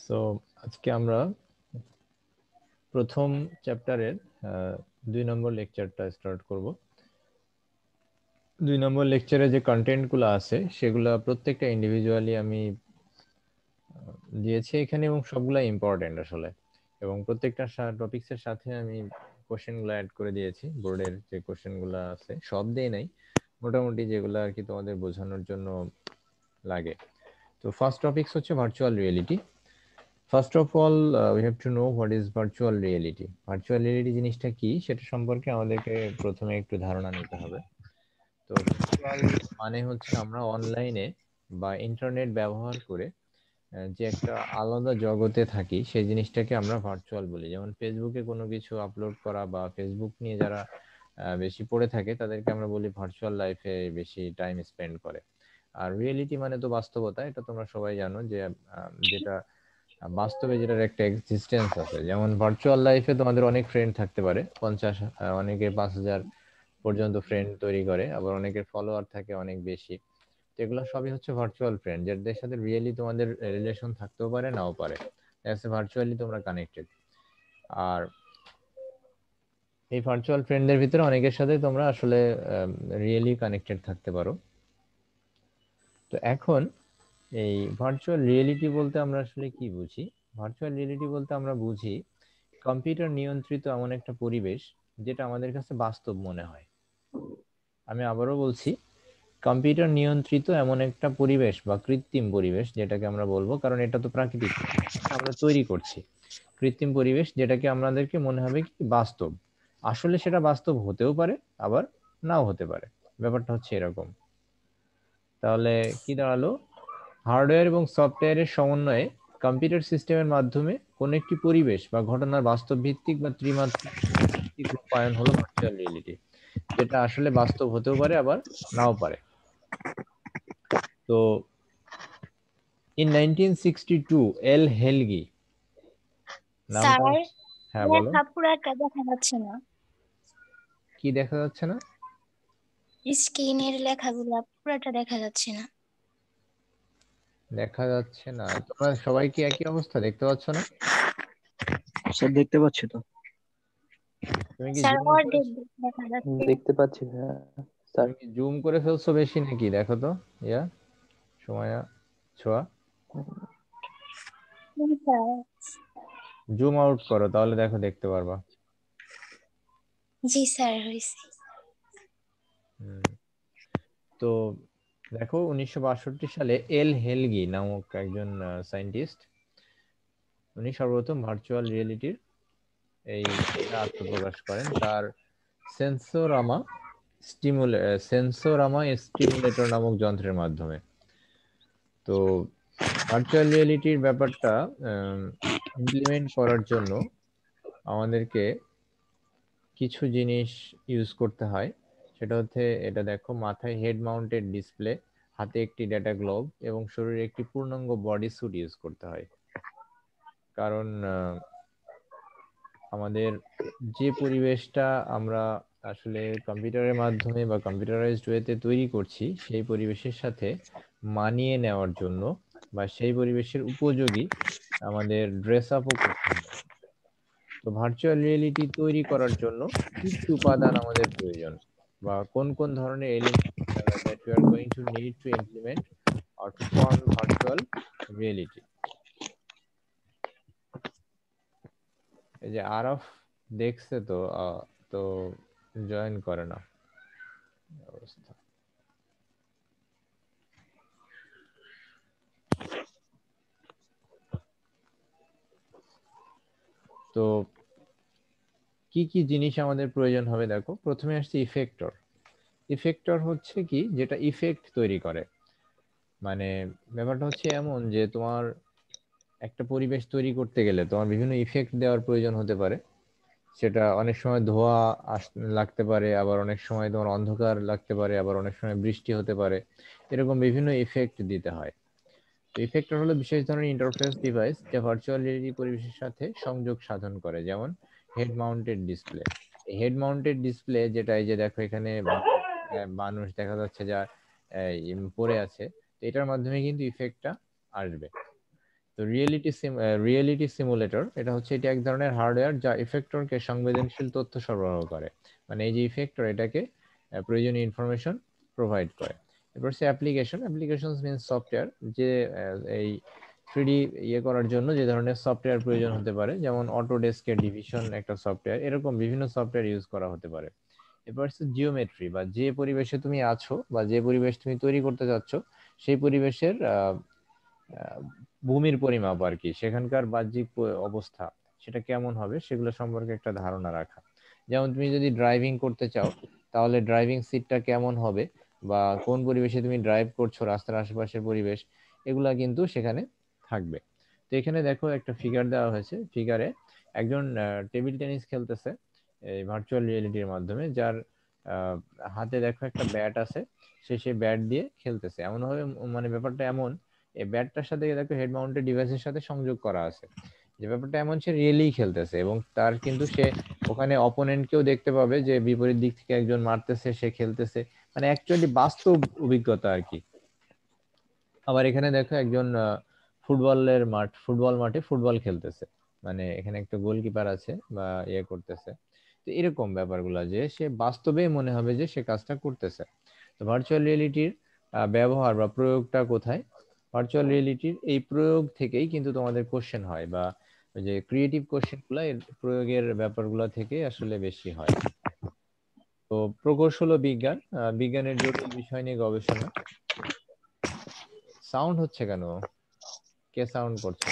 So আজকে আমরা প্রথম চ্যাপ্টারের 2 নম্বর লেকচারটা স্টার্ট করব। 2 নম্বর লেকচারে যে কন্টেন্টগুলো আছে সেগুলো প্রত্যেকটা ইন্ডিভিজুয়ালি আমি দিয়েছি এখানে এবং সবগুলা ইম্পর্টেন্ট আসলে, এবং প্রত্যেকটা টপিকসের সাথে আমি কোশ্চেনগুলো অ্যাড করে দিয়েছি। বোর্ডের যে কোশ্চেনগুলো আছে সব দেই নাই, মোটামুটি যেগুলো আর কি তোমাদের বোঝানোর জন্য লাগে। তো ফার্স্ট টপিকস হচ্ছে virtual reality. First of all we have to know what is virtual reality. Virtual reality জিনিসটা কি সেটা সম্পর্কে আমাদেরকে প্রথমে একটু ধারণা নিতে হবে। তো ভার্চুয়াল মানে হচ্ছে আমরা অনলাইনে বা ইন্টারনেট ব্যবহার করে যে একটা আলাদা জগতে থাকি সেই জিনিসটাকে আমরা ভার্চুয়াল বলি। যেমন ফেসবুকে কোনো কিছু আপলোড করা বা ফেসবুক নিয়ে যারা বেশি পড়ে থাকে তাদেরকে আমরা বলি ভার্চুয়াল লাইফে বেশি টাইম স্পেন্ড করে। আর রিয়েলিটি মানে তো বাস্তবতা, এটা তোমরা সবাই জানো যে যেটা বাস্তবে যেটার একটা এক্সিস্টেন্স আছে। যেমন ভার্চুয়াল লাইফে তোমাদের অনেক ফ্রেন্ড থাকতে পারে, 50 অনেকে 5,000 পর্যন্ত ফ্রেন্ড তৈরি করে, আবার অনেকের ফলোয়ার থাকে অনেক বেশি। তো এগুলো সবই হচ্ছে ভার্চুয়াল ফ্রেন্ড, যাদের সাথে রিয়েলি তোমাদের রিলেশন থাকতেও পারে নাও পারে, ভার্চুয়ালি তোমরা কানেক্টেড। আর এই ভার্চুয়াল ফ্রেন্ডদের ভিতরে অনেকের সাথে তোমরা আসলে রিয়েলি কানেক্টেড থাকতে পারো। তো এখন এই ভার্চুয়াল রিয়েলিটি বলতে আমরা আসলে কি বুঝি? ভার্চুয়াল রিয়েলিটি বলতে আমরা বুঝি কম্পিউটার নিয়ন্ত্রিত এমন একটা পরিবেশ যেটা আমাদের কাছে বাস্তব মনে হয়। আমি আবারও বলছি, কম্পিউটার নিয়ন্ত্রিত এমন একটা পরিবেশ বা কৃত্রিম পরিবেশ যেটাকে আমরা বলবো, কারণ এটা তো প্রাকৃতিক না, এটা আমরা তৈরি করছি। কৃত্রিম পরিবেশ যেটাকে আমাদেরকে মনে হবে কি বাস্তব, আসলে সেটা বাস্তব হতেও পারে আবার নাও হতে পারে। ব্যাপারটা হচ্ছে এরকম। তাহলে কি দাঁড়ালো? হার্ডওয়্যার এবং সফটওয়্যারের সমন্বয়ে কম্পিউটার সিস্টেমের মাধ্যমে কোন একটি পরিবেশ বা ঘটনার বাস্তব ভিত্তিক বা ত্রিমাত্রিক রূপায়ণ হলো ভার্চুয়াল রিয়েলিটি, যেটা আসলে বাস্তব হতেও পারে আবার নাও পারে। তো ইন 1962 এল হেলগি নামটা, স্যার, হ্যাঁ বলো। লেখা পুরাটা দেখা যাচ্ছে না। কি দেখা যাচ্ছে না? স্ক্রিনের লেখাগুলা পুরাটা দেখা যাচ্ছে না। দেখা যাচ্ছে না? তোমরা সবাই কি একই অবস্থা দেখতে পাচ্ছ না? স্যার দেখতে পাচ্ছি তো। তুমি কি স্যার, জুম করে, অর্ধেক দেখা যাচ্ছে। দেখতে পাচ্ছি হ্যাঁ স্যার। তুমি কি জুম করে ফেলছো বেশি নাকি? দেখো তো, ইয়া সময় ছোঁয়া, হুম, স্যার। জুম আউট করো তাহলে দেখো, দেখতে পারবা। জি স্যার, হয়েছে। হুম। তো দেখো 1962 সালে এল হেলগি নামক একজন সায়েন্টিস্ট, উনি সর্বপ্রথম ভার্চুয়াল রিয়েলিটির এই আত্মপ্রকাশ করেন তার সেন্সোরামা সেন্সোরামা স্টিমুলেটর নামক যন্ত্রের মাধ্যমে। তো ভার্চুয়াল রিয়েলিটির ব্যাপারটা ইমপ্লিমেন্ট করার জন্য আমাদেরকে কিছু জিনিস ইউজ করতে হয়। সেটা হচ্ছে, এটা দেখো, মাথায় হেড মাউন্টেড ডিসপ্লে, হাতে একটি ডেটা গ্লোব এবং শরীরে একটি পূর্ণাঙ্গ বডি স্যুট ইউজ করতে হয়। কারণ আমাদের যে পরিবেশটা আমরা আসলে কম্পিউটারের মাধ্যমে বা কম্পিউটারাইজড ওয়েতে তৈরি করছি সেই পরিবেশের সাথে মানিয়ে নেওয়ার জন্য বা সেই পরিবেশের উপযোগী আমাদের ড্রেস আপও করতে হবে। তো ভার্চুয়াল রিয়েলিটি তৈরি করার জন্য কি কি উপাদান আমাদের প্রয়োজন, বা কোন কোন ধরনের element that we are going to need to implement or to form virtual reality? এই যে আরফ দেখছে তো তো জয়েন করে না অবস্থা। তো কি কি জিনিস আমাদের প্রয়োজন হবে দেখো, প্রথমে আসছে ইফেক্টর। ইফেক্টর হচ্ছে কি, যেটা ইফেক্ট তৈরি করে। মানে ব্যাপারটা হচ্ছে এমন যে তোমার একটা পরিবেশ তৈরি করতে গেলে তোমার বিভিন্ন ইফেক্ট দেওয়ার প্রয়োজন হতে পারে। সেটা অনেক সময় ধোঁয়া লাগতে পারে, আবার অনেক সময় তোমার অন্ধকার লাগতে পারে, আবার অনেক সময় বৃষ্টি হতে পারে, এরকম বিভিন্ন ইফেক্ট দিতে হয়। তো ইফেক্টর হলো বিশেষ ধরনের ইন্টারফেস ডিভাইস যা ভার্চুয়াল রিয়েলিটি পরিবেশের সাথে সংযোগ সাধন করে। যেমন head mounted display. Head mounted display যেটা, এই যে দেখো এখানে মানুষ দেখা যাচ্ছে যা পড়ে আছে, তো এটার মাধ্যমে কিন্তু ইফেক্টটা আসবে। তো রিয়েলিটি সিমুলেটর এটা হচ্ছে এটা এক ধরনের হার্ডওয়্যার যা ইফেক্টরকে সংবেদনশীল তথ্য সরবরাহ করে। মানে এই যে ইফেক্টর এটাকে প্রয়োজনীয় ইনফরমেশন প্রোভাইড করে। এরপর হচ্ছে অ্যাপ্লিকেশনস মিন্স সফটওয়্যার, যে এই 3D ইয়ে করার জন্য যে ধরনের সফটওয়্যার প্রয়োজন হতে পারে, যেমন অটোডেস্কের ডিভিশন একটা সফটওয়্যার, এরকম বিভিন্ন সফটওয়্যার ইউজ করা হতে পারে। এরপর হচ্ছে জিওমেট্রি, বা যে পরিবেশে তুমি আছো বা যে পরিবেশ তুমি তৈরি করতে যাচ্ছ সেই পরিবেশের ভূমির পরিমাপ আর কি, সেখানকার বাহ্যিক অবস্থা সেটা কেমন হবে সেগুলো সম্পর্কে একটা ধারণা রাখা। যেমন তুমি যদি ড্রাইভিং করতে চাও তাহলে ড্রাইভিং সিটটা কেমন হবে, বা কোন পরিবেশে তুমি ড্রাইভ করছো, রাস্তার আশেপাশের পরিবেশ, এগুলা কিন্তু সেখানে থাকবে। তো এখানে দেখো একটা ফিগার দেওয়া হয়েছে, ফিগারে একজন টেবিল টেনিস খেলতেছে এই ভার্চুয়াল রিয়েলিটির মাধ্যমে, যার হাতে দেখো একটা ব্যাট আছে, সে সেই ব্যাট দিয়ে খেলতেছে। এমন ভাবে মানে ব্যাপারটা এমন, এই ব্যাটটার সাথে দেখো হেড মাউন্টেড ডিভাইসের সাথে সংযোগ করা আছে, যে ব্যাপারটা এমন সে রিয়েলি খেলতেছে, এবং তার কিন্তু সে ওখানে অপোনেন্টকেও দেখতে পাবে যে বিপরীত দিক থেকে একজন মারতেছে, সে খেলতেছে, মানে অ্যাকচুয়ালি বাস্তব অভিজ্ঞতা আর কি। আবার এখানে দেখো একজন ফুটবল মাঠে ফুটবল খেলতেছে, মানে এখানে একটা গোলকিপার আছে বা ইয়ে করতেছে। তো এরকম ব্যাপারগুলো যে সে বাস্তবে মনে হবে যে সে কাজটা করতেছে। তো ভার্চুয়াল রিয়েলিটির ব্যবহার বা প্রয়োগটা কোথায়? ভার্চুয়াল রিয়েলিটির এই প্রয়োগ থেকেই কিন্তু তোমাদের কোশ্চেন হয়, বা ওই যে ক্রিয়েটিভ কোশ্চেন গুলা এর প্রয়োগের ব্যাপারগুলো থেকে আসলে বেশি হয়। তো প্রকৌশল ও বিজ্ঞান, বিজ্ঞানের জটিল বিষয় নিয়ে গবেষণা। সাউন্ড হচ্ছে কেন? কে সাউন্ড করছো?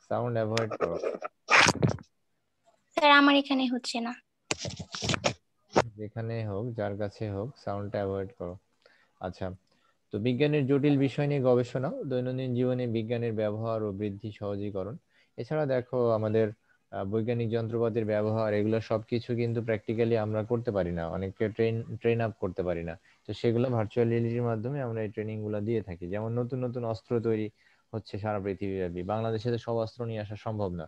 সাউন্ড অ্যাভয়েড করো। স্যার আমার এখানে হচ্ছে না। যেখানে হোক, যার কাছে হোক, সাউন্ডটা অ্যাভয়েড করো। আচ্ছা, তো বিজ্ঞানের জটিল বিষয় নিয়ে গবেষণা, দৈনন্দিন জীবনে বিজ্ঞানের ব্যবহার ও বৃদ্ধি সহজীকরণ। এছাড়া দেখো আমাদের বৈজ্ঞানিক যন্ত্রপাতির ব্যবহার, এগুলো সবকিছু কিন্তু প্র্যাকটিক্যালি আমরা করতে পারি না, অনেককে ট্রেন আপ করতে পারি না। তো সেগুলো ভার্চুয়াল রিয়েলিটির মাধ্যমে আমরা এই ট্রেনিং গুলো দিয়ে থাকি। যেমন নতুন নতুন অস্ত্র তৈরি হচ্ছে সারা পৃথিবীব্যাপী, বাংলাদেশে তো সব অস্ত্র নিয়ে আসা সম্ভব না।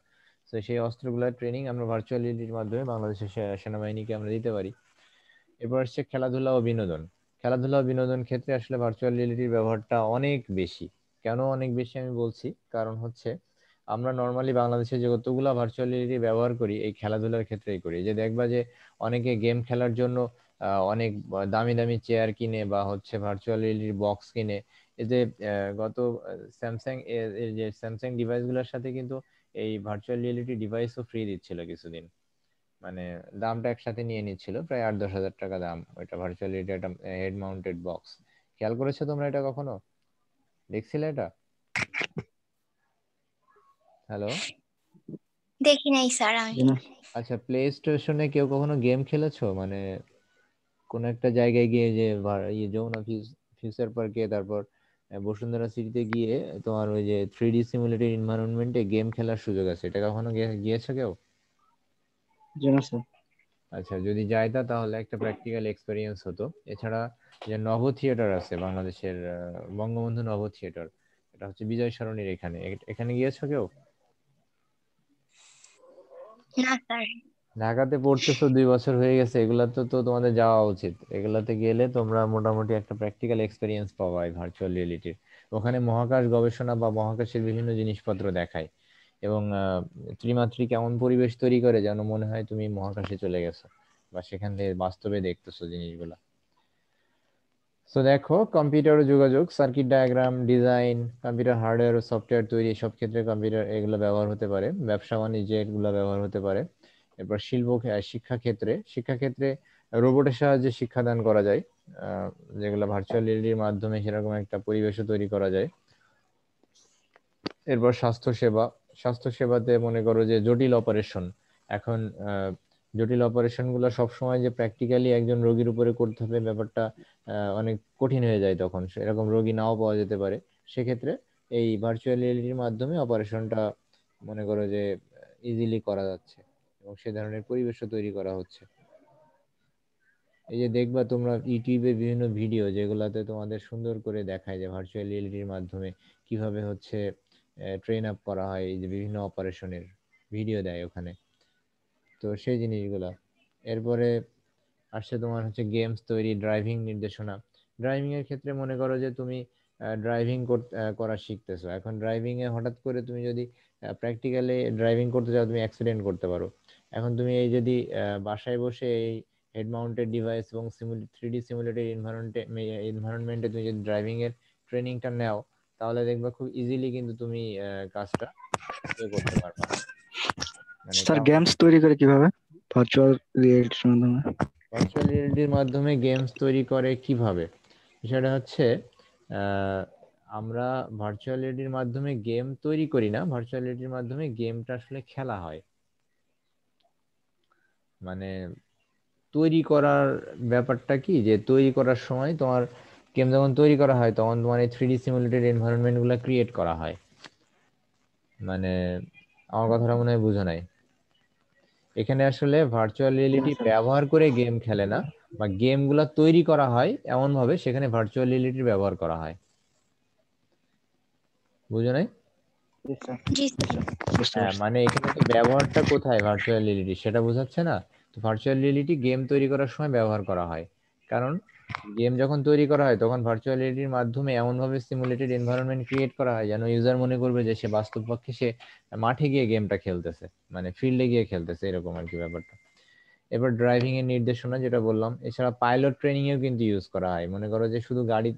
তো সেই অস্ত্রগুলোর ট্রেনিং আমরা ভার্চুয়াল রিয়েলিটির মাধ্যমে বাংলাদেশের সেনাবাহিনীকে আমরা দিতে পারি। এরপর হচ্ছে খেলাধুলা ও বিনোদন। খেলাধুলা ও বিনোদন ক্ষেত্রে আসলে ভার্চুয়াল রিয়েলিটির ব্যবহারটা অনেক বেশি। কেন অনেক বেশি আমি বলছি, কারণ হচ্ছে আমরা নর্মালি বাংলাদেশে যে কতগুলা ভার্চুয়াল রিয়েলিটি ব্যবহার করি এই খেলাধুলার ক্ষেত্রেই করি। যে দেখবা যে অনেকে গেম খেলার জন্য অনেক দামি দামি চেয়ার কিনে, বা হচ্ছে ভার্চুয়াল রিয়েলিটির বক্স কিনে। এই যে গত স্যামসাং এর যে স্যামসাং ডিভাইসগুলোর সাথে কিন্তু এই ভার্চুয়াল রিয়েলিটি ডিভাইসও ফ্রি দিচ্ছিল কিছুদিন। মানে দামটা একসাথে নিয়ে নিচ্ছিল, প্রায় 8-10 হাজার টাকা দাম ওইটা, ভার্চুয়াল রিয়েলিটি একটা হেড মাউন্টেড বক্স। খেয়াল করেছো তোমরা এটা কখনো? দেখছিলে এটা? হ্যালো? দেখি নাই স্যার আমি। জি না। আচ্ছা, প্লে স্টেশনে কেউ কখনো গেম খেলেছো? মানে কোন একটা জায়গায় গিয়ে যে যমুনা ফিউচার পার্কে, তারপর বসুন্ধরা সিটিতে গিয়ে তোমার ওই যে 3D সিমুলেটেড এনভায়রনমেন্টে গেম খেলার সুযোগ আছে, এটা কখনো গিয়েছো কেউ? জি না স্যার। আচ্ছা, যদি যাইতা তাহলে একটা প্র্যাকটিক্যাল এক্সপেরিয়েন্স হতো। এছাড়া যে নভ থিয়েটার আছে বাংলাদেশের, বঙ্গবন্ধু নভ থিয়েটার, এটা হচ্ছে বিজয় সরণির এখানে, এখানে গিয়েছো কেউ? না স্যার। ঢাকাতে পড়তেছো, 2 বছর হয়ে গেছে, এগুলাতে তো তোমাদের যাওয়া উচিত। এগুলাতে গেলে তোমরা মোটামুটি একটা প্র্যাকটিক্যাল এক্সপেরিয়েন্স পাবা এই ভার্চুয়াল রিয়েলিটির। ওখানে মহাকাশ গবেষণা বা মহাকাশের বিভিন্ন জিনিসপত্র দেখায়, এবং ত্রিমাত্রিক এমন পরিবেশ তৈরি করে যেন মনে হয় তুমি মহাকাশে চলে গেছো, বা সেখান থেকে বাস্তবে দেখতেছো জিনিসগুলা। তো দেখো, কম্পিউটার ও যোগাযোগ, circuit diagram, design, computer hardware ও সফটওয়্যার তৈরি, সব ক্ষেত্রে কম্পিউটার এগুলো ব্যবহার হতে পারে। ব্যবসা বাণিজ্যে এগুলো ব্যবহার হতে পারে। এরপর শিক্ষাক্ষেত্রে রোবটের সাহায্যে শিক্ষাদান করা যায়, আহ, যেগুলো ভার্চুয়াল রিয়েলিটির মাধ্যমে সেরকম একটা পরিবেশও তৈরি করা যায়। এরপর স্বাস্থ্যসেবাতে মনে করো যে জটিল অপারেশন, এখন জটিল অপারেশন গুলো সবসময় যে প্র্যাকটিক্যালি একজন রোগীর উপরে করতে হবে ব্যাপারটা অনেক কঠিন হয়ে যায়, তখন সেরকম রোগী নাও পাওয়া যেতে পারে। সেক্ষেত্রে এই ভার্চুয়াল রিয়েলিটির মাধ্যমে অপারেশনটা মনে করো যে ইজিলি করা যাচ্ছে, এবং সে ধরনের পরিবেশও তৈরি করা হচ্ছে। এই যে দেখবা তোমরা ইউটিউবে বিভিন্ন ভিডিও, যেগুলাতে তোমাদের সুন্দর করে দেখায় যে ভার্চুয়াল রিয়েলিটির মাধ্যমে কিভাবে হচ্ছে ট্রেন আপ করা হয়, এই যে বিভিন্ন অপারেশনের ভিডিও দেয় ওখানে। তো সেই জিনিসগুলা। এরপরে আসছে তোমার হচ্ছে গেমস তৈরি, ড্রাইভিং নির্দেশনা। ড্রাইভিং এর ক্ষেত্রে মনে করো যে তুমি ড্রাইভিং করা শিখতেছো। এখন ড্রাইভিং এ হঠাৎ করে তুমি যদি প্র্যাকটিক্যালি ড্রাইভিং করতে যাও, তুমি অ্যাক্সিডেন্ট করতে পারো। এখন তুমি এই যদি বাসায় বসে এই হেড মাউন্টেড ডিভাইস এবং 3D সিমুলেটেড এনভায়রনমেন্টে তুমি যদি ড্রাইভিং এর ট্রেনিংটা নাও, তাহলে দেখবা খুব ইজিলি কিন্তু তুমি কাজটা ইয়ে করতে পারবা। মানে স্যার কেমন? গেমস তৈরি করে কিভাবে ভার্চুয়াল রিয়েলিটির মাধ্যমে? ভার্চুয়াল রিয়েলিটির মাধ্যমে গেমস তৈরি করে কিভাবে, বিষয়টা হচ্ছে আমরা ভার্চুয়াল রিয়েলিটির মাধ্যমে গেম তৈরি করি না, ভার্চুয়াল রিয়েলিটির মাধ্যমে গেমটা আসলে খেলা হয়। মানে তৈরি করার ব্যাপারটা কি, যে তৈরি করার সময় তোমার গেম যখন তৈরি করা হয় তখন তোমার এই 3D সিমুলেটেড এনভায়রনমেন্ট গুলা ক্রিয়েট করা হয়। মানে আমার কথাটা মনে হয় বুঝো নাই। এখানে আসলে ভার্চুয়াল রিয়েলিটি ব্যবহার করে গেম খেলে না, বা গেমগুলা তৈরি করা হয় এমন ভাবে সেখানে ভার্চুয়াল রিয়েলিটির ব্যবহার করা হয়। বুঝো নাই? জি স্যার। বুঝতে হ্যাঁ, পারছি। মানে এখানে তো ব্যবহারটা কোথায় ভার্চুয়াল রিয়েলিটি সেটা বোঝাচ্ছে না। তো ভার্চুয়াল রিয়েলিটি গেম তৈরি করার সময় ব্যবহার করা হয়। কারণ গেম যখন তৈরি করা হয় তখন ভার্চুয়াল রিয়েলিটির মাধ্যমে এমন ভাবে সিমুলেটেড এনভায়রনমেন্ট ক্রিয়েট করা হয় যেন ইউজার মনে করবে যে সে বাস্তবপক্ষে সে মাঠে গিয়ে গেমটা খেলতেছে, মানে ফিল্ডে গিয়ে খেলতেছে, এরকম আর কি ব্যাপারটা। এবার ড্রাইভিং এর নির্দেশনা যেটা বললাম, এছাড়া পাইলট ট্রেনিং এও কিন্তু ইউজ করা হয়। মনে করো যে শুধু গাড়ি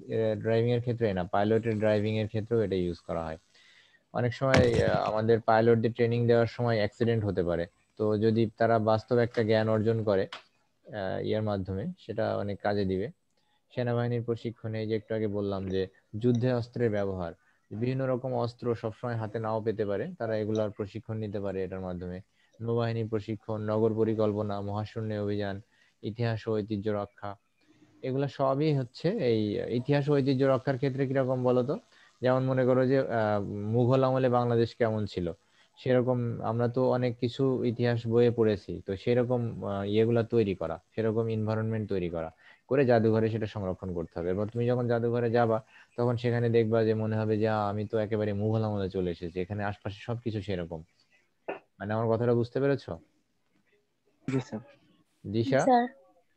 ড্রাইভিং এর ক্ষেত্রে না, পাইলটের ড্রাইভিং এর ক্ষেত্রেও এটা ইউজ করা হয়। অনেক সময় আমাদের পাইলটদের ট্রেনিং দেওয়ার সময় অ্যাক্সিডেন্ট হতে পারে। তো যদি তারা বাস্তব একটা জ্ঞান অর্জন করে ইয়ার মাধ্যমে, সেটা অনেক কাজে দিবে। সেনাবাহিনীর প্রশিক্ষণে, এই যে একটু আগে বললাম যে যুদ্ধে অস্ত্রের ব্যবহার, বিভিন্ন রকম অস্ত্র সবসময় হাতে নাও পেতে পারে, তারা এগুলার প্রশিক্ষণ নিতে পারে এটার মাধ্যমে। নৌবাহিনীর প্রশিক্ষণ, নগর পরিকল্পনা, মহাশূন্য অভিযান, ইতিহাস ও ঐতিহ্য রক্ষা, এগুলা সবই হচ্ছে এই ইতিহাস ও ঐতিহ্য রক্ষার ক্ষেত্রে কিরকম বলতো। যেমন মনে করো যে মুঘল আমলে বাংলাদেশ কেমন ছিল, সেরকম আমরা তো অনেক কিছু ইতিহাস বইয়ে পড়েছি, তো সেরকম ইয়েগুলা তৈরি করা, সেরকম এনভায়রনমেন্ট তৈরি করা করে জাদুঘরে সেটা সংরক্ষণ করতে হবে। এবার তুমি যখন জাদুঘরে যাবা তখন সেখানে দেখবা যে মনে হবে যে আমি তো একেবারে মুঘল আমলে চলে এসেছি, এখানে আশপাশে সবকিছু সেরকম। মানে আমার কথাটা বুঝতে পেরেছো? জি স্যার। দিশা? স্যার।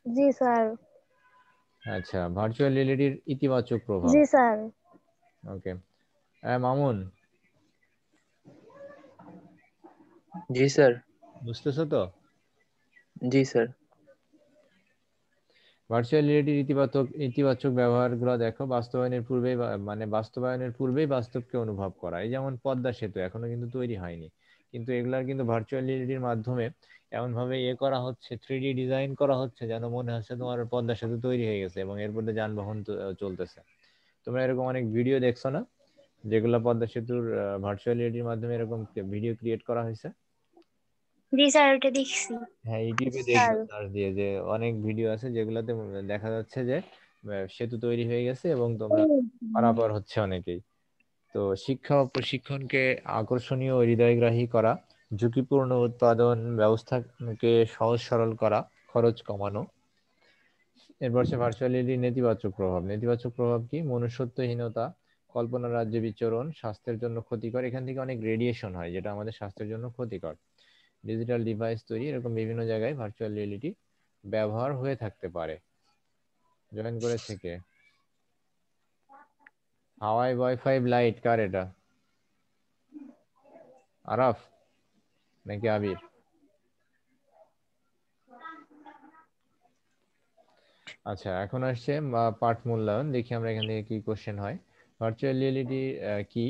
জি স্যার। আচ্ছা, ভার্চুয়াল রিয়েলিটির ইতিবাচক প্রভাব। জি স্যার। ওকে, মামুন, জি স্যার। বুঝতেছো তো? জি স্যার। ভার্চুয়াল রিয়েলিটির ইতিবাচক ইতিবাচক ব্যবহারগুলো দেখো। বাস্তবায়নের পূর্বেই মানে বাস্তবায়নের পূর্বেই বাস্তবকে অনুভব করা। এই যেমন পদ্মা সেতু এখনো কিন্তু তৈরি হয়নি, কিন্তু এগুলার কিন্তু ভার্চুয়াল রিয়েলিটির মাধ্যমে এমন ভাবে ইয়ে করা হচ্ছে, 3D ডিজাইন করা হচ্ছে যেন মনে হচ্ছে তোমার পদ্মা সেতু তৈরি হয়ে গেছে এবং এর মধ্যে যানবাহন চলতেছে। তোমরা এরকম অনেক ভিডিও দেখছো না, যেগুলো পদ্মা সেতুর ভার্চুয়াল রিয়েলিটির মাধ্যমে এরকম ভিডিও ক্রিয়েট করা হয়েছে? জি স্যার, ওটা দেখছি। হ্যাঁ, ইউটিউবে স্যার। দেখবা সার্চ দিয়ে, যে অনেক ভিডিও আছে যেগুলোতে দেখা যাচ্ছে যে সেতু তৈরি হয়ে গেছে এবং তোমরা পারাপার হচ্ছে অনেকেই। তো শিক্ষা ও প্রশিক্ষণকে আকর্ষণীয় ও হৃদয়গ্রাহী করা, ঝুঁকিপূর্ণ উৎপাদন ব্যবস্থাকে সহজ সরল করা, খরচ কমানো। এরপর সে ভার্চুয়ালিটি নেতিবাচক প্রভাব। নেতিবাচক প্রভাব কি? মনুষ্যত্বহীনতা, কল্পনা রাজ্যে বিচরণ, স্বাস্থ্যের জন্য ক্ষতিকর। এখান থেকে অনেক রেডিয়েশন হয় যেটা আমাদের স্বাস্থ্যের জন্য ক্ষতিকর। ডিজিটাল ডিভাইস তৈরি, এরকম বিভিন্ন জায়গায় ভার্চুয়াল রিয়েলিটি ব্যবহার হয়ে থাকতে পারে। জয়েন করেছে কে? হাওয়াই ওয়াইফাই লাইট কার এটা? আরাফ নাকি আবির? আচ্ছা, এখন আসছে পাঠ মূল্যায়ন। দেখি আমরা এখান থেকে কি কোশ্চেন হয়। ভার্চুয়াল রিয়েলিটি কি?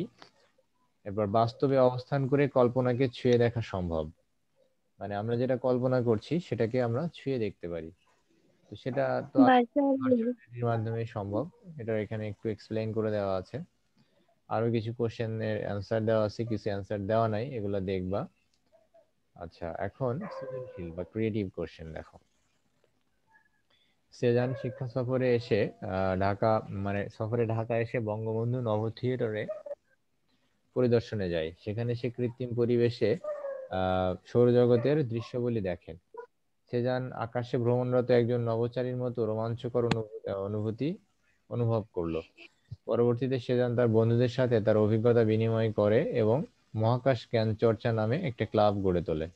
এবার বাস্তবে অবস্থান করে কল্পনাকে ছুঁয়ে দেখা সম্ভব। মানে আমরা যেটা কল্পনা করছি সেটাকে আমরা ছুঁয়ে দেখতে পারি। তো সেটা তো ভার্চুয়াল ভার্চুয়াল রিয়েলিটির মাধ্যমে সম্ভব। এটা এখানে একটু এক্সপ্লেইন করে দেওয়া আছে। আরো কিছু কোশ্চেনের অ্যান্সার দেওয়া আছে, কিছু অ্যান্সার দেওয়া নাই, এগুলো দেখবা। আচ্ছা, এখন সৃজনশীল বা ক্রিয়েটিভ কোশ্চেন দেখো। সেজান শিক্ষা সফরে এসে ঢাকা, মানে সফরে ঢাকা এসে বঙ্গবন্ধু নভ থিয়েটারে পরিদর্শনে যায়। সেখানে সে কৃত্রিম পরিবেশে সৌরজগতের দৃশ্যগুলি দেখেন। সেজান আকাশে ভ্রমণরত একজন নভোচারীর মতো রোমাঞ্চকর অনুভূতি অনুভব করলো। পরবর্তীতে সেজান তার বন্ধুদের সাথে তার অভিজ্ঞতা বিনিময় করে এবং মহাকাশ জ্ঞান চর্চা নামে একটা ক্লাব গড়ে তোলে।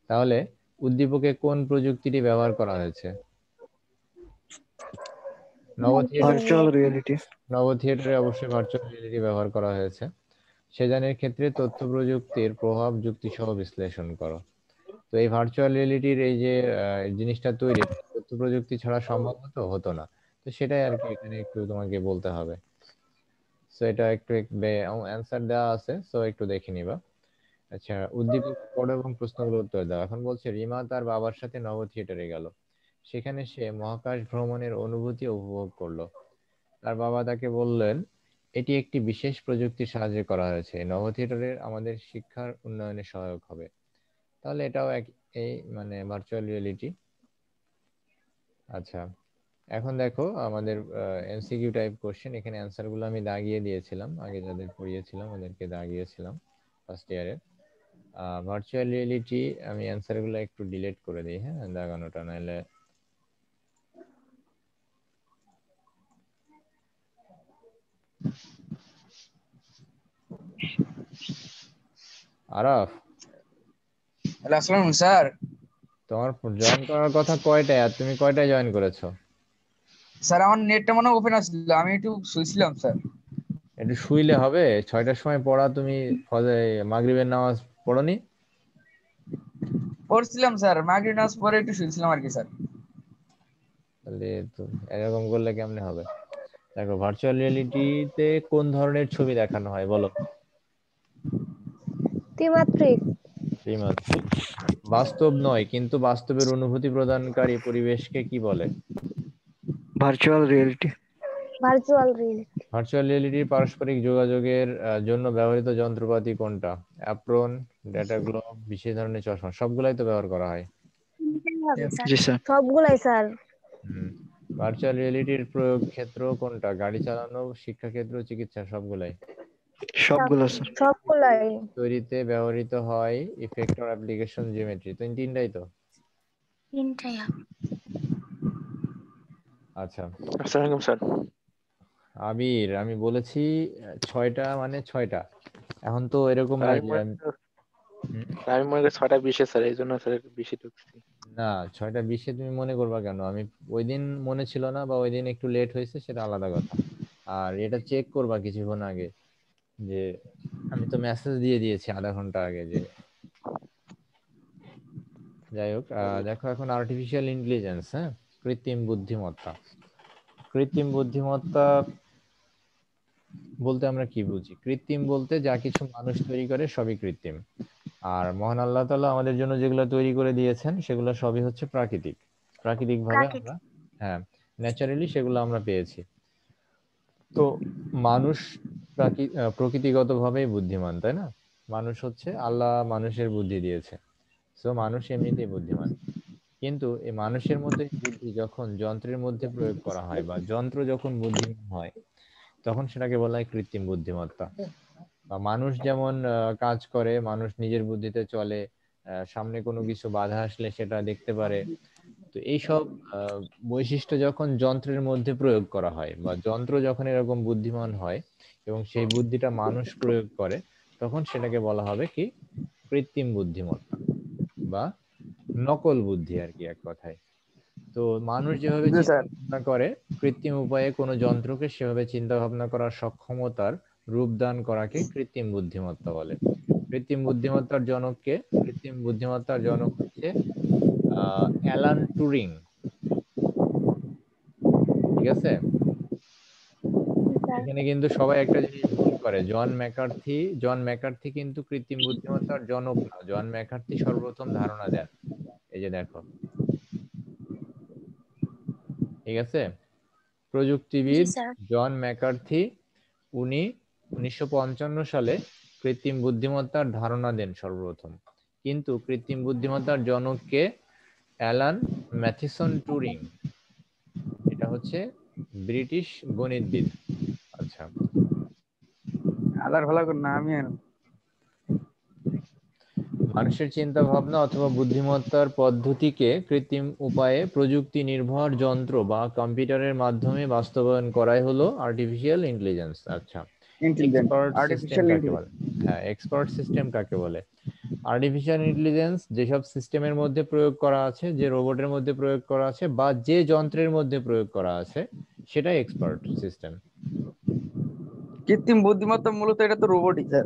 তাহলে উদ্দীপকে কোন প্রযুক্তিটি ব্যবহার করা হয়েছে? নব থিয়েটার ভার্চুয়াল রিয়েলিটি। নব থিয়েটারে অবশ্যই ভার্চুয়াল রিয়েলিটি ব্যবহার করা হয়েছে। সেজানের ক্ষেত্রে তথ্য প্রযুক্তির প্রভাব যুক্তি সহ বিশ্লেষণ করো। তো এই ভার্চুয়াল রিয়েলিটির এই যে জিনিসটা তৈরি, তথ্য প্রযুক্তি ছাড়া সম্ভব হতো না। তো সেটাই আর কি এখানে একটু তোমাকে বলতে হবে। সো এটা একটু অ্যান্সার দেওয়া আছে, সো একটু দেখে নিবা। আচ্ছা, উদ্দীপক পড়ো এবং প্রশ্নগুলো উত্তর দাও। এখন বলছে রিমা তার বাবার সাথে নব থিয়েটারে গেল। সেখানে সে মহাকাশ ভ্রমণের অনুভূতি উপভোগ করলো। তার বাবা তাকে বললেন, এটি একটি বিশেষ প্রযুক্তির সাহায্যে করা হয়েছে, নব থিয়েটারের আমাদের শিক্ষার উন্নয়নে সহায়ক হবে। তাহলে এটাও এই মানে ভার্চুয়াল রিয়েলিটি। আচ্ছা, এখন দেখো আমাদের এমসিকিউ টাইপ কোশ্চেন। এখানে অ্যান্সার গুলো আমি দাগিয়ে দিয়েছিলাম, আগে যাদের পড়িয়েছিলাম ওদেরকে দাগিয়েছিলাম ফার্স্ট ইয়ারে। ভার্চুয়াল রিয়েলিটি আমি অ্যান্সার গুলো একটু ডিলিট করে দিই, হ্যাঁ, দাগানোটা, নাহলে আরাফ, হ্যালো, আসসালামু আলাইকুম স্যার। তোমার জয়েন করার কথা কয়টায় আর তুমি কয়টায় জয়েন করেছো? স্যার আমার নেটটা মনে হয় ওপেন আসছিল, আমি একটু শুয়েছিলাম স্যার। একটু শুইলে হবে? 6টার সময় পড়া, তুমি মাগরিবের নামাজ পড়নি? পড়ছিলাম স্যার, মাগরিব নামাজ পরে একটু শুয়েছিলাম আর কি স্যার। তাহলে তো এরকম করলে কেমনে হবে? দেখো, ভার্চুয়াল রিয়েলিটিতে কোন ধরনের ছবি দেখানো হয় বলো? ত্রিমাত্রিক। ত্রিমাত্রিক। বাস্তব নয় কিন্তু বাস্তবের অনুভূতি প্রদানকারী পরিবেশকে কি বলে? Virtual reality. Virtual reality. Virtual রিয়েলিটির পারস্পরিক যোগাযোগের জন্য ব্যবহৃত যন্ত্রপাতি কোনটা? অ্যাপ্রন, ডেটা গ্লোভ, বিশেষ ধরনের চশমা, সবগুলাই তো ব্যবহার করা হয়। জি স্যার। সবগুলাই স্যার। ভার্চুয়াল রিয়েলিটির প্রয়োগ ক্ষেত্র কোনটা? গাড়ি চালানো, শিক্ষাক্ষেত্র, চিকিৎসা, সবগুলাই? সবগুলো স্যার। সবগুলাই। তৈরিতে ব্যবহৃত হয় ইফেক্টর, অ্যাপ্লিকেশন, জিওমেট্রি, তো তিনটাই তো। তিনটাই আচ্ছা আসসালামু আলাইকুম স্যার। আবির, আমি বলেছি 6টা মানে 6টা। এখন তো এরকম না যে আমি মনে করি 6টা 20 স্যার, এই জন্য স্যার 20 ঢুকছি। না, 6টা 20 তুমি মনে করবা কেন? আমি ওই দিন মনে ছিল না বা ওই দিন একটু লেট হয়েছে, সেটা আলাদা কথা। আর এটা চেক করবা কিছুক্ষণ আগে, যে আমি তো মেসেজ দিয়ে দিয়েছি আধা ঘন্টা আগে যে। যাই হোক, দেখো এখন আর্টিফিশিয়াল ইন্টেলিজেন্স, হ্যাঁ, কৃত্রিম বুদ্ধিমত্তা। কৃত্রিম বুদ্ধিমত্তা বলতে আমরা কি বুঝি? কৃত্রিম বলতে যা কিছু মানুষ তৈরি করে সবই কৃত্রিম। আর মহান আল্লাহ তাআলা আমাদের জন্য যেগুলো তৈরি করে দিয়েছেন সেগুলো সবই হচ্ছে প্রাকৃতিক। প্রাকৃতিকভাবে আমরা, হ্যাঁ, ন্যাচারালি সেগুলো আমরা পেয়েছি। তো মানুষ প্রকৃতিগতভাবেই বুদ্ধিমান, তাই না? মানুষ হচ্ছে, আল্লাহ মানুষের বুদ্ধি দিয়েছে, সো মানুষ এমনিতেই বুদ্ধিমান। কিন্তু এই মানুষের মধ্যে বুদ্ধি যখন যন্ত্রের মধ্যে প্রয়োগ করা হয় বা যন্ত্র যখন বুদ্ধিমান হয়, তখন সেটাকে বলা হয় কৃত্রিম বুদ্ধিমত্তা। বা মানুষ যেমন কাজ করে, মানুষ নিজের বুদ্ধিতে চলে, সামনে কোনো কিছু বাধা আসলে সেটা দেখতে পারে। তো এইসব বৈশিষ্ট্য যখন যন্ত্রের মধ্যে প্রয়োগ করা হয় বা যন্ত্র যখন এরকম বুদ্ধিমান হয় এবং সেই বুদ্ধিটা মানুষ প্রয়োগ করে, তখন সেটাকে বলা হবে কি? কৃত্রিম বুদ্ধিমত্তা বা নকল বুদ্ধি আর কি, এক কথায়। তো মানুষ যেভাবে জি চিন্তা স্যার। ভাবনা করে, কৃত্রিম উপায়ে কোনো যন্ত্রকে সেভাবে চিন্তা ভাবনা করার সক্ষমতার রূপদান করাকে কৃত্রিম বুদ্ধিমত্তা বলে। কৃত্রিম বুদ্ধিমত্তার জনককে? কৃত্রিম বুদ্ধিমত্তার জনক হচ্ছে অ্যালান টুরিং। ঠিক আছে? এখানে কিন্তু সবাই একটা জিনিস ভুল করে, জন ম্যাকার্থি কিন্তু কৃত্রিম বুদ্ধিমত্তার জনক না। জন ম্যাকার্থি সর্বপ্রথম ধারণা দেন। এই যে দেখো, ঠিক আছে, জি প্রযুক্তিবিদ স্যার। জন ম্যাকার্থি, উনি 1955 সালে কৃত্রিম বুদ্ধিমত্তার ধারণা দেন সর্বপ্রথম। কিন্তু কৃত্রিম বুদ্ধিমত্তার জনককে? Alan Matheson Turing. এটা হচ্ছে ব্রিটিশ গণিতবিদ। আচ্ছা, আল্লাহর ভালো করুন না, আমি মানুষের চিন্তা ভাবনা অথবা বুদ্ধিমত্তার পদ্ধতিকে কৃত্রিম উপায়ে প্রযুক্তি নির্ভর যন্ত্র বা কম্পিউটারের মাধ্যমে বাস্তবায়ন করাই হলো আর্টিফিশিয়াল ইন্টেলিজেন্স। আচ্ছা, ইন্টেলিজেন্ট, এক্সপার্ট সিস্টেম আর্টিফিশিয়াল কাকে বলে? ইন্টেলিজেন্স। হ্যাঁ, এক্সপার্ট সিস্টেম কাকে বলে? আর্টিফিশিয়াল ইন্টেলিজেন্স যেসব সিস্টেমের মধ্যে প্রয়োগ করা আছে, যে রোবটের মধ্যে প্রয়োগ করা আছে বা যে যন্ত্রের মধ্যে প্রয়োগ করা আছে, সেটাই এক্সপার্ট সিস্টেম। কৃত্রিম বুদ্ধিমত্তা মূলত এটা তো রোবটই স্যার।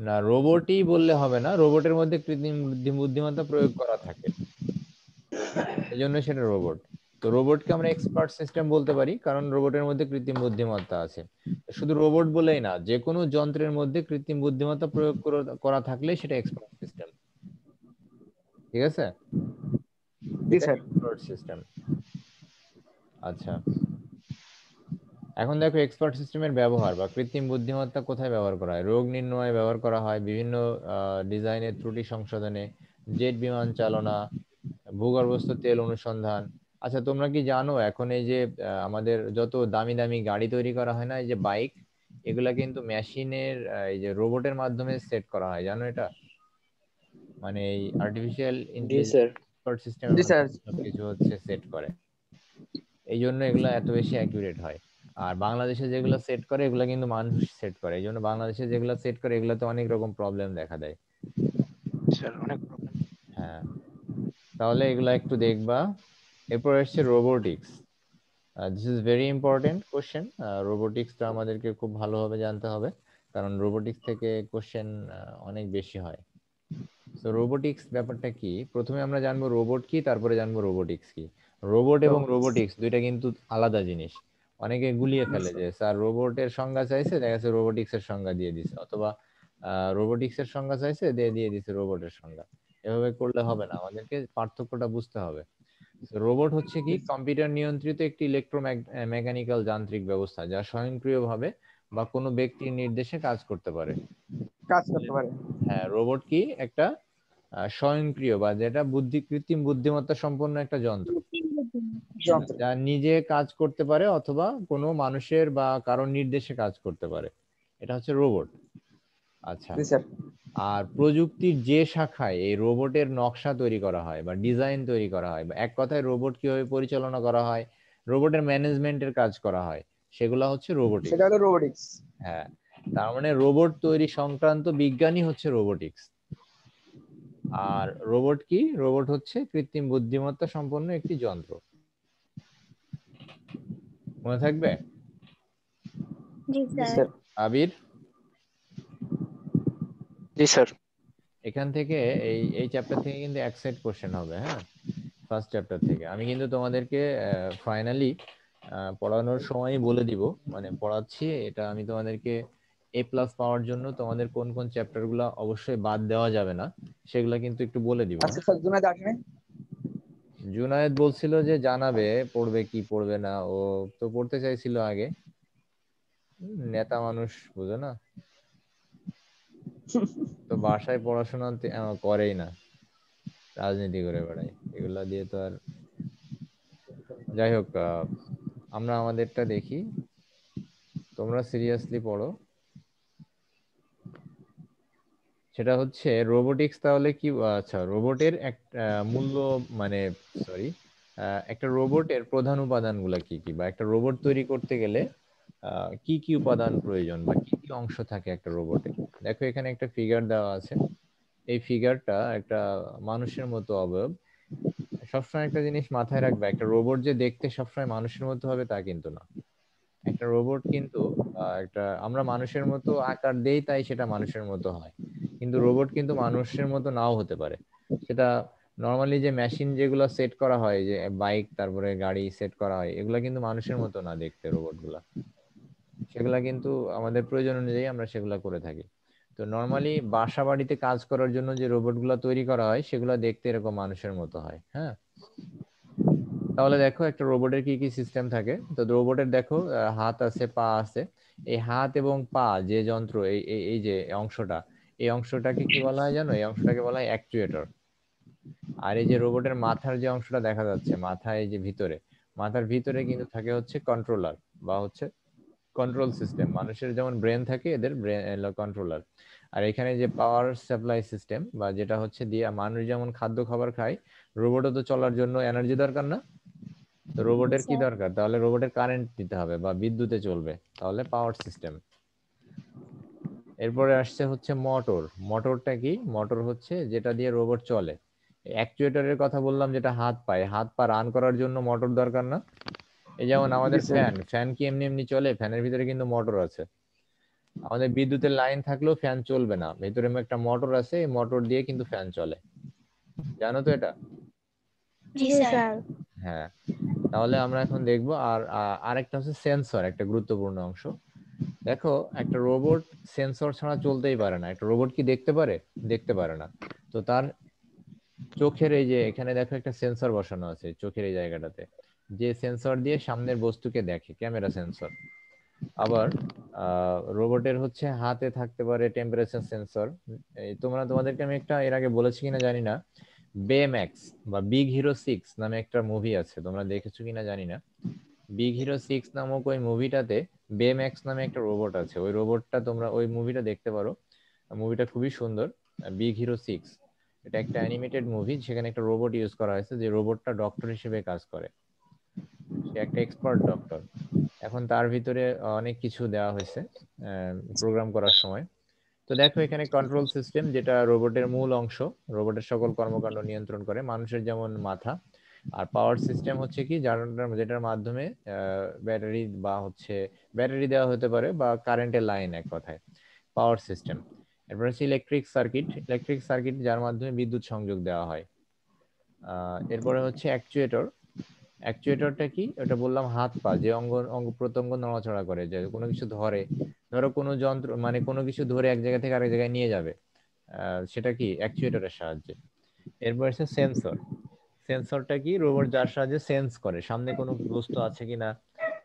না, রোবটই বললে হবে না, রোবটের মধ্যে কৃত্রিম বুদ্ধিমত্তা প্রয়োগ করা থাকে, এই জন্য সেটা রোবট। তো রোবটকে আমরা এক্সপার্ট সিস্টেম বলতে পারি কারণ রোবটের মধ্যে কৃত্রিম বুদ্ধিমত্তা আছে। শুধু রোবট বলেই না, যে কোনো যন্ত্রের মধ্যে কৃত্রিম বুদ্ধিমত্তা প্রয়োগ করা থাকলে সেটা এক্সপার্ট সিস্টেম। ঠিক আছে, জি স্যার। Expert system. আচ্ছা, এখন দেখো এক্সপার্ট সিস্টেমের ব্যবহার বা কৃত্রিম বুদ্ধিমত্তা কোথায় ব্যবহার করা হয়। রোগ নির্ণয়ে ব্যবহার করা হয়, বিভিন্ন ডিজাইনের ত্রুটি সংশোধনে, জেট বিমান চালনা, ভূগর্ভস্থ তেল অনুসন্ধান। আচ্ছা, তোমরা কি জানো এখন এই যে আমাদের যত দামি দামি গাড়ি তৈরি করা হয় না, এই যে বাইক, এগুলা কিন্তু মেশিনের এই যে রোবটের মাধ্যমে সেট করা হয়, জানো এটা? মানে এই আর্টিফিশিয়াল জি ইন্টেলিজেন্স স্যার। এক্সপার্ট সিস্টেমের জি স্যার। মাধ্যমে সবকিছু হচ্ছে সেট করে, এই জন্য এগুলো এত বেশি অ্যাকুরেট হয়। আর বাংলাদেশে যেগুলো সেট করে এগুলো কিন্তু মানুষ সেট করে, এই জন্য বাংলাদেশে যেগুলো সেট করে এগুলোতে অনেক রকম প্রবলেম দেখা দেয়। স্যার অনেক প্রবলেম। হ্যাঁ, তাহলে এগুলা একটু দেখবা। এরপর আসছে robotics. This is very important question. রোবোটিক্সটা আমাদেরকে খুব ভালোভাবে জানতে হবে কারণ রোবোটিক্স থেকে কোশ্চেন অনেক বেশি হয়। তো রোবোটিক্স ব্যাপারটা কি, প্রথমে আমরা জানবো রোবট কি, তারপরে জানবো রোবোটিক্স কি। রোবট এবং রোবোটিক্স দুইটা কিন্তু আলাদা জিনিস। অনেকে গুলিয়ে ফেলে যে স্যার রোবটের সংজ্ঞা চাইছে, দেখা যাচ্ছে রোবোটিক্স এর সংজ্ঞা দিয়ে দিছে, অথবা রোবোটিক্স এর সংজ্ঞা চাইছে দিয়ে দিছে রোবটের সংজ্ঞা। এভাবে করলে হবে না, আমাদেরকে পার্থক্যটা বুঝতে হবে। রোবট হচ্ছে কি, কম্পিউটার নিয়ন্ত্রিত একটি মেকানিক্যাল যান্ত্রিক ব্যবস্থা যা স্বয়ংক্রিয়ভাবে বা কোনো ব্যক্তির নির্দেশে কাজ করতে পারে। কাজ করতে পারে। হ্যাঁ, রোবট কি একটা স্বয়ংক্রিয় বা যেটা কৃত্রিম বুদ্ধিমত্তা সম্পন্ন একটা যন্ত্র যন্ত্র। যা নিজে কাজ করতে পারে অথবা কোনো মানুষের বা কারোর নির্দেশে কাজ করতে পারে, এটা হচ্ছে রোবট। আচ্ছা, জি স্যার। আর প্রযুক্তির যে শাখায় এই রোবটের নকশা তৈরি করা হয় বা ডিজাইন তৈরি করা হয়, বা এক কথায় রোবট কিভাবে পরিচালনা করা হয়, রোবটের ম্যানেজমেন্টের কাজ করা হয়, সেগুলা হচ্ছে রোবোটিক্স। সেটা হলো রোবোটিক্স। হ্যাঁ, তার মানে রোবট তৈরি সংক্রান্ত বিজ্ঞানই হচ্ছে রোবোটিক্স। আর রোবট কি, রোবট হচ্ছে কৃত্রিম বুদ্ধিমত্তা সম্পন্ন একটি যন্ত্র। মনে থাকবে? জি জি স্যার। স্যার। আবির, জি স্যার। এখান থেকে এই চ্যাপ্টার থেকে কিন্তু এক সেট কোশ্চেন হবে। হ্যাঁ, ফার্স্ট চ্যাপ্টার থেকে আমি কিন্তু তোমাদেরকে ফাইনালি পড়ানোর সময়ই বলে দিব, মানে পড়াচ্ছি এটা আমি তোমাদেরকে A+ পাওয়ার জন্য তোমাদের কোন কোন চ্যাপ্টার গুলা অবশ্যই বাদ দেওয়া যাবে না সেগুলা কিন্তু একটু বলে দিব। আচ্ছা স্যার, জুনায়েদ আসেনি? জুনায়েদ বলছিল যে জানাবে পড়বে কি পড়বে না, ও তো পড়তে চাইছিল আগে। নেতা মানুষ, বুঝো না তো, বাসায় পড়াশোনা করেই না, রাজনীতি করে বেড়ায়, এগুলা দিয়ে তো আর। যাই হোক, আমরা আমাদেরটা দেখি, তোমরা সিরিয়াসলি পড়ো। সেটা হচ্ছে রোবোটিক্স। তাহলে কি, আচ্ছা, রোবটের একটা মূল্য, মানে সরি, একটা রোবটের প্রধান উপাদানগুলো কি কি, বা একটা রোবট তৈরি করতে গেলে কি কি উপাদান প্রয়োজন বা কি কি অংশ থাকে একটা রোবটে। দেখো এখানে একটা ফিগার দেওয়া আছে, এই ফিগারটা একটা মানুষের মতো অবয়ব। সবসময় একটা জিনিস মাথায় রাখবে, একটা রোবট যে দেখতে সবসময় মানুষের মতো হবে তা কিন্তু না। একটা রোবট কিন্তু একটা, আমরা মানুষের মতো আকার দেই তাই সেটা মানুষের মতো হয়, কিন্তু রোবট কিন্তু মানুষের মতো নাও হতে পারে। সেটা নর্মালি যে মেশিন যেগুলো সেট করা হয়, যে বাইক তারপরে গাড়ি সেট করা হয়, এগুলা কিন্তু মানুষের মতো না দেখতে রোবট গুলা, সেগুলা কিন্তু আমাদের প্রয়োজন অনুযায়ী আমরা সেগুলা করে থাকি। তো নর্মালি বাসা বাড়িতে কাজ করার জন্য যে রোবট গুলা তৈরি করা হয় সেগুলা দেখতে এরকম মানুষের মতো হয়। হ্যাঁ, তাহলে দেখো একটা রোবটের কি কি সিস্টেম থাকে। তো রোবটের দেখো হাত আছে, পা আছে। এই হাত এবং পা যে যন্ত্র, এই এই এই যে অংশটা, এই অংশটাকে কি বলা হয় জানো? এই অংশটাকে বলা হয় অ্যাকচুয়েটর। আর এই যে রোবটের মাথার যে অংশটা দেখা যাচ্ছে, মাথায় যে ভিতরে, মাথার ভিতরে কিন্তু থাকে হচ্ছে কন্ট্রোলার বা হচ্ছে কন্ট্রোল সিস্টেম। মানুষের যেমন ব্রেন থাকে, এদের ব্রেন কন্ট্রোলার। আর এখানে যে পাওয়ার সাপ্লাই সিস্টেম, বা যেটা হচ্ছে দিয়ে মানুষ যেমন খাদ্য খাবার খায়, রোবটও তো চলার জন্য এনার্জি দরকার না? তো রোবটের কি স্যার। দরকার, তাহলে রোবটের কারেন্ট দিতে হবে বা বিদ্যুতে চলবে, তাহলে পাওয়ার সিস্টেম। এরপরে আসছে হচ্ছে মোটর। মোটরটা কি, মোটর হচ্ছে যেটা দিয়ে রোবট চলে। অ্যাকচুয়েটরের কথা বললাম, যেটা হাত পা রান করার জন্য মোটর দরকার না? এই যেমন আমাদের জি স্যার। ফ্যান কি এমনি এমনি চলে? ফ্যানের ভিতরে কিন্তু মোটর আছে। আমাদের বিদ্যুতের লাইন থাকলেও ফ্যান চলবে না, ভিতরে একটা মোটর আছে, এই মোটর দিয়ে কিন্তু ফ্যান চলে, জানো তো এটা? জি জি স্যার। স্যার। হ্যাঁ, তাহলে আমরা এখন দেখবো। আর আরেকটা হচ্ছে সেন্সর, একটা গুরুত্বপূর্ণ অংশ। দেখো, একটা রোবট সেন্সর ছাড়া চলতেই পারে না। একটা রোবট কি দেখতে পারে? দেখতে পারে না। তো তার চোখের এই যে এখানে দেখো একটা সেন্সর বসানো আছে চোখের এই জায়গাটাতে, যে সেন্সর দিয়ে সামনের বস্তুকে দেখে, ক্যামেরা সেন্সর। আবার রোবটের হচ্ছে হাতে থাকতে পারে টেম্পারেচার সেন্সর। এই তোমাদেরকে আমি একটা এর আগে বলেছি কিনা জানি না, বেম্যাক্স বা বিগ হিরো 6 নামে একটা মুভি আছে, তোমরা দেখেছো কিনা জানি না। বিগ হিরো 6 নামক ওই মুভিটাতে বেম্যাক্স নামে একটা রোবট আছে। ওই রোবটটা তোমরা ওই মুভিটা দেখতে পারো, মুভিটা খুবই সুন্দর, বিগ হিরো 6। এটা একটা অ্যানিমেটেড মুভি, সেখানে একটা রোবট ইউজ করা হয়েছে, যে রোবটটা ডক্টর হিসেবে কাজ করে। সে একটা এক্সপার্ট ডক্টর। এখন তার ভিতরে অনেক কিছু দেওয়া হয়েছে প্রোগ্রাম করার সময়। তো দেখো, এখানে কন্ট্রোল সিস্টেম, যেটা রোবটের মূল অংশ, রোবটের সকল কর্মকাণ্ড নিয়ন্ত্রণ করে, মানুষের যেমন মাথা। আর পাওয়ার সিস্টেম হচ্ছে কি, যেটার মাধ্যমে ব্যাটারি বা হচ্ছে ব্যাটারি দেওয়া হতে পারে, বা কারেন্টের লাইন, এক কথায় পাওয়ার সিস্টেম। এরপর হচ্ছে ইলেকট্রিক সার্কিট যার মাধ্যমে বিদ্যুৎ সংযোগ দেওয়া হয়। এরপরে হচ্ছে অ্যাকচুয়েটর। অ্যাকচুয়েটরটা কি? ওটা বললাম হাত পা, যে অঙ্গ অঙ্গ প্রত্যঙ্গ নড়াচড়া করে, যে কোনো কিছু ধরে, ধরো কোনো যন্ত্র, মানে কোনো কিছু ধরে এক জায়গা থেকে আরেক জায়গায় নিয়ে যাবে, সেটা কি অ্যাকচুয়েটরের সাহায্যে। এরপর হচ্ছে সেন্সর। সেন্সরটা কি? রোবট যার সাহায্যে সেন্স করে সামনে কোনো বস্তু আছে কিনা।